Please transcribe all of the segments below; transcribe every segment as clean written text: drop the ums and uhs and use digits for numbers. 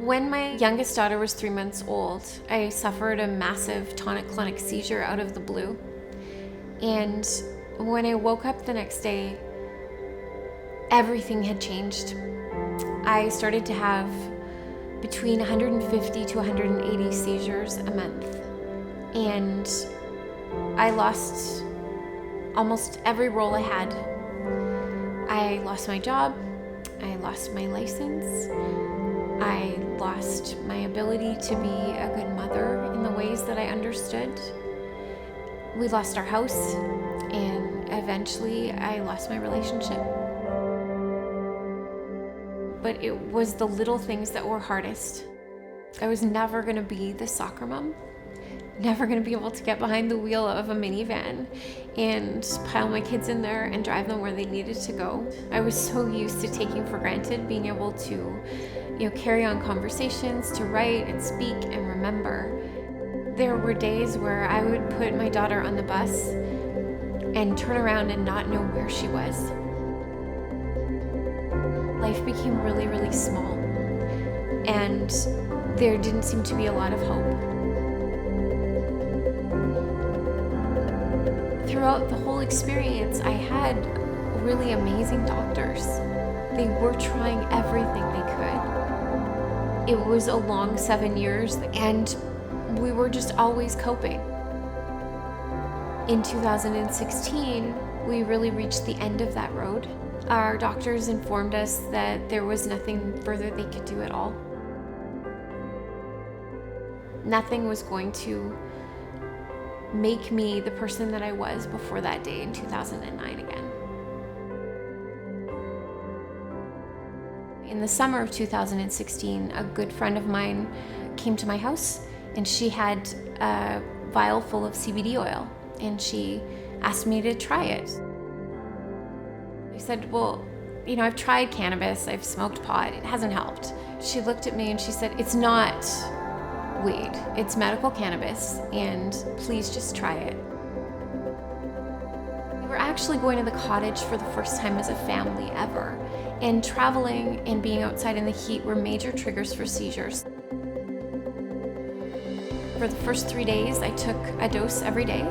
When my youngest daughter was 3 months old, I suffered a massive tonic-clonic seizure out of the blue. And when I woke up the next day, everything had changed. I started to have between 150 to 180 seizures a month. And I lost almost every role I had. I lost my job. I lost my license. I lost my ability to be a good mother in the ways that I understood. We lost our house, and eventually I lost my relationship. But it was the little things that were hardest. I was never going to be the soccer mom, never going to be able to get behind the wheel of a minivan and pile my kids in there and drive them where they needed to go. I was so used to taking for granted being able to, carry on conversations, to write and speak and remember. There were days where I would put my daughter on the bus and turn around and not know where she was. Life became really, really small, and there didn't seem to be a lot of hope. Throughout the whole experience, I had really amazing doctors. They were trying everything they could. It was a long 7 years, and we were just always coping. In 2016, we really reached the end of that road. Our doctors informed us that there was nothing further they could do at all. Nothing was going to make me the person that I was before that day in 2009 again. In the summer of 2016, a good friend of mine came to my house, and she had a vial full of CBD oil, and she asked me to try it. I said, well, I've tried cannabis, I've smoked pot, it hasn't helped. She looked at me and she said, it's not weed, it's medical cannabis, and please just try it. We were actually going to the cottage for the first time as a family ever, and traveling and being outside in the heat were major triggers for seizures. For the first 3 days, I took a dose every day,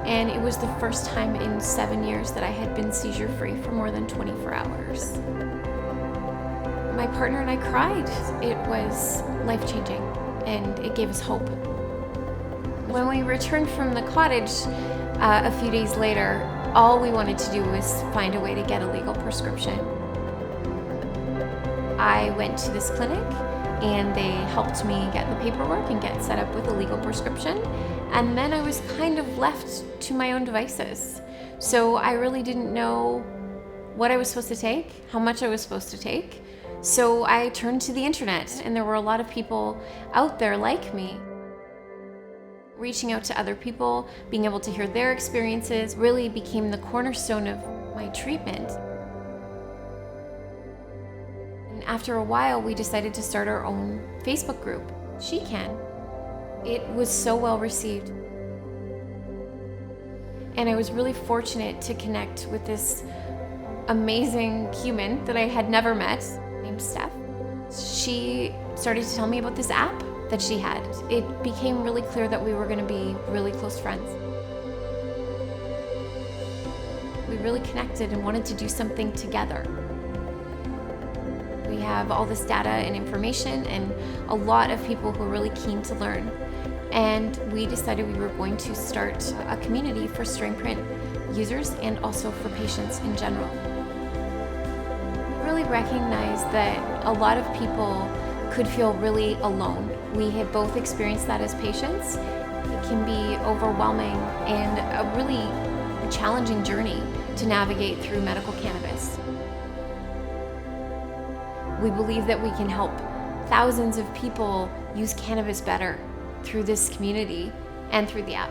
and it was the first time in 7 years that I had been seizure-free for more than 24 hours. My partner and I cried. It was life-changing, and it gave us hope. When we returned from the cottage a few days later, all we wanted to do was find a way to get a legal prescription. I went to this clinic, and they helped me get the paperwork and get set up with a legal prescription. And then I was kind of left to my own devices. So I really didn't know what I was supposed to take, how much I was supposed to take. So I turned to the internet, and there were a lot of people out there like me. Reaching out to other people, being able to hear their experiences really became the cornerstone of my treatment. And after a while, we decided to start our own Facebook group, She Can. It was so well received. And I was really fortunate to connect with this amazing human that I had never met, named Steph. She started to tell me about this app that she had. It became really clear that we were going to be really close friends. We really connected and wanted to do something together. We have all this data and information and a lot of people who are really keen to learn. And we decided we were going to start a community for Strainprint users and also for patients in general. We really recognized that a lot of people could feel really alone. We had both experienced that as patients. It can be overwhelming and a really challenging journey to navigate through medical cannabis. We believe that we can help thousands of people use cannabis better through this community and through the app.